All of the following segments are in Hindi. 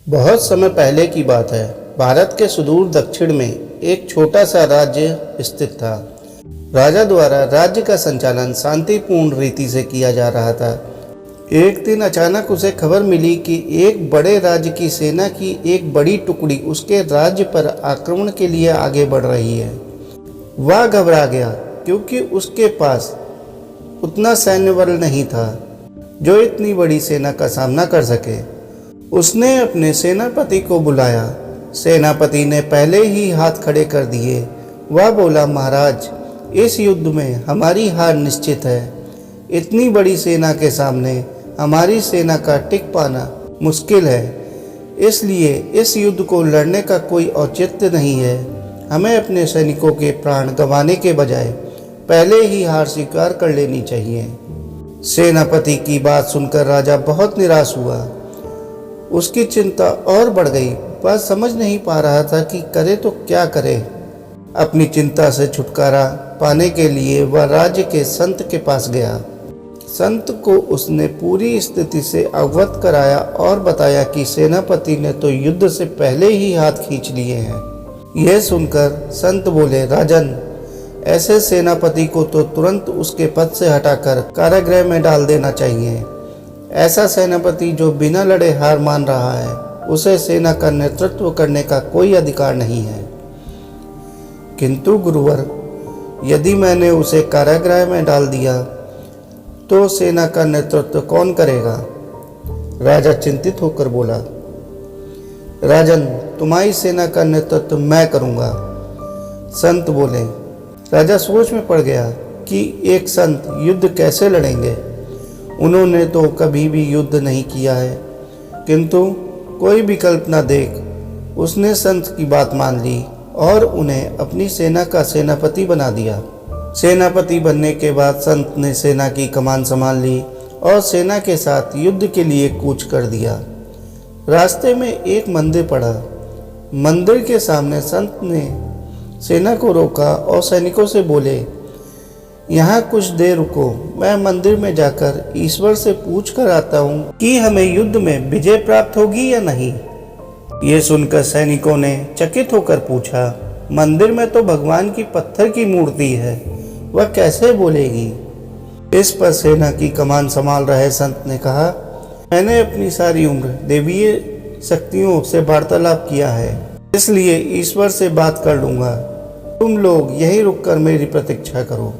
बहुत समय पहले की बात है। भारत के सुदूर दक्षिण में एक छोटा सा राज्य स्थित था। राजा द्वारा राज्य का संचालन शांतिपूर्ण रीति से किया जा रहा था। एक दिन अचानक उसे खबर मिली कि एक बड़े राज्य की सेना की एक बड़ी टुकड़ी उसके राज्य पर आक्रमण के लिए आगे बढ़ रही है। वह घबरा गया क्योंकि उसके पास उतना सैन्य बल नहीं था जो इतनी बड़ी सेना का सामना कर सके। उसने अपने सेनापति को बुलाया। सेनापति ने पहले ही हाथ खड़े कर दिए। वह बोला, महाराज, इस युद्ध में हमारी हार निश्चित है। इतनी बड़ी सेना के सामने हमारी सेना का टिक पाना मुश्किल है, इसलिए इस युद्ध को लड़ने का कोई औचित्य नहीं है। हमें अपने सैनिकों के प्राण गंवाने के बजाय पहले ही हार स्वीकार कर लेनी चाहिए। सेनापति की बात सुनकर राजा बहुत निराश हुआ। उसकी चिंता और बढ़ गई। वह समझ नहीं पा रहा था कि करे तो क्या करे। अपनी चिंता से छुटकारा पाने के लिए वह राज्य के संत के पास गया। संत को उसने पूरी स्थिति से अवगत कराया और बताया कि सेनापति ने तो युद्ध से पहले ही हाथ खींच लिए हैं। यह सुनकर संत बोले, राजन, ऐसे सेनापति को तो तुरंत उसके पद से हटाकर कारागृह में डाल देना चाहिए। ऐसा सेनापति जो बिना लड़े हार मान रहा है, उसे सेना का नेतृत्व करने का कोई अधिकार नहीं है। किंतु गुरुवर, यदि मैंने उसे कारागृह में डाल दिया तो सेना का नेतृत्व कौन करेगा? राजा चिंतित होकर बोला, राजन, तुम्हारी सेना का नेतृत्व मैं करूंगा। संत बोले। राजा सोच में पड़ गया कि एक संत युद्ध कैसे लड़ेंगे। उन्होंने तो कभी भी युद्ध नहीं किया है, किंतु कोई विकल्प न देख उसने संत की बात मान ली और उन्हें अपनी सेना का सेनापति बना दिया। सेनापति बनने के बाद संत ने सेना की कमान संभाल ली और सेना के साथ युद्ध के लिए कूच कर दिया। रास्ते में एक मंदिर पड़ा। मंदिर के सामने संत ने सेना को रोका और सैनिकों से बोले, यहाँ कुछ देर रुको, मैं मंदिर में जाकर ईश्वर से पूछ कर आता हूँ कि हमें युद्ध में विजय प्राप्त होगी या नहीं। ये सुनकर सैनिकों ने चकित होकर पूछा, मंदिर में तो भगवान की पत्थर की मूर्ति है, वह कैसे बोलेगी? इस पर सेना की कमान संभाल रहे संत ने कहा, मैंने अपनी सारी उम्र देवीय शक्तियों से वार्तालाप किया है, इसलिए ईश्वर से बात कर लूँगा। तुम लोग यहीं रुककर मेरी प्रतीक्षा करो।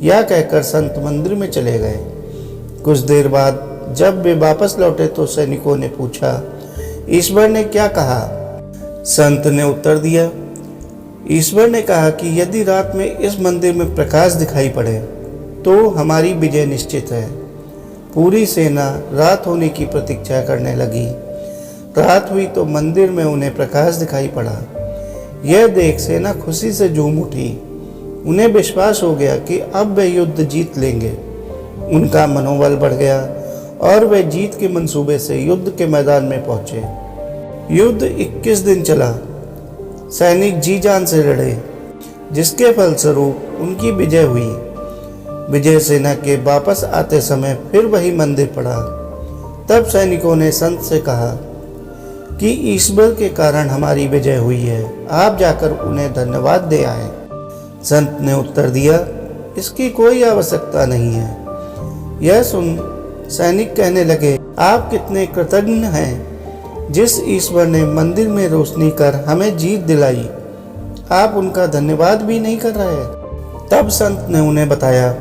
यह कहकर संत मंदिर में चले गए। कुछ देर बाद जब वे वापस लौटे तो सैनिकों ने पूछा, ईश्वर ने क्या कहा? संत ने उत्तर दिया, ईश्वर ने कहा कि यदि रात में इस मंदिर में प्रकाश दिखाई पड़े तो हमारी विजय निश्चित है। पूरी सेना रात होने की प्रतीक्षा करने लगी। रात हुई तो मंदिर में उन्हें प्रकाश दिखाई पड़ा। यह देख सेना खुशी से झूम उठी। उन्हें विश्वास हो गया कि अब वे युद्ध जीत लेंगे। उनका मनोबल बढ़ गया और वे जीत के मंसूबे से युद्ध के मैदान में पहुंचे। युद्ध 21 दिन चला। सैनिक जी जान से लड़े, जिसके फलस्वरूप उनकी विजय हुई। विजय सेना के वापस आते समय फिर वही मंदिर पड़ा। तब सैनिकों ने संत से कहा कि ईश्वर के कारण हमारी विजय हुई है, आप जाकर उन्हें धन्यवाद दे आए। संत ने उत्तर दिया, इसकी कोई आवश्यकता नहीं है। यह सुन सैनिक कहने लगे, आप कितने कृतज्ञ हैं। जिस ईश्वर ने मंदिर में रोशनी कर हमें जीत दिलाई, आप उनका धन्यवाद भी नहीं कर रहे। तब संत ने उन्हें बताया,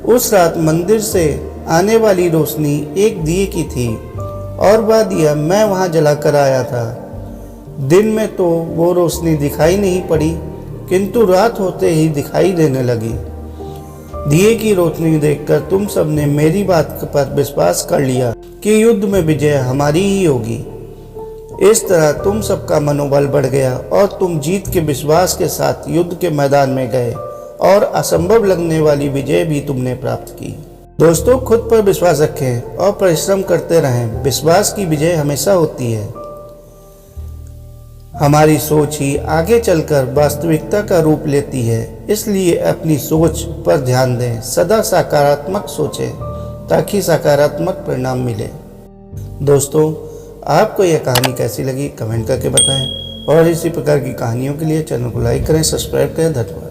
उस रात मंदिर से आने वाली रोशनी एक दिए की थी और वह दिया मैं वहां जलाकर आया था। दिन में तो वो रोशनी दिखाई नहीं पड़ी, किंतु रात होते ही दिखाई देने लगी। दिए की रोशनी देखकर तुम सब ने मेरी बात पर विश्वास कर लिया कि युद्ध में विजय हमारी ही होगी। इस तरह तुम सबका मनोबल बढ़ गया और तुम जीत के विश्वास के साथ युद्ध के मैदान में गए और असंभव लगने वाली विजय भी तुमने प्राप्त की। दोस्तों, खुद पर विश्वास रखें और परिश्रम करते रहें। विश्वास की विजय हमेशा होती है। हमारी सोच ही आगे चलकर वास्तविकता का रूप लेती है, इसलिए अपनी सोच पर ध्यान दें। सदा सकारात्मक सोचें ताकि सकारात्मक परिणाम मिले। दोस्तों, आपको यह कहानी कैसी लगी कमेंट करके बताएं और इसी प्रकार की कहानियों के लिए चैनल को लाइक करें, सब्सक्राइब करें। धन्यवाद।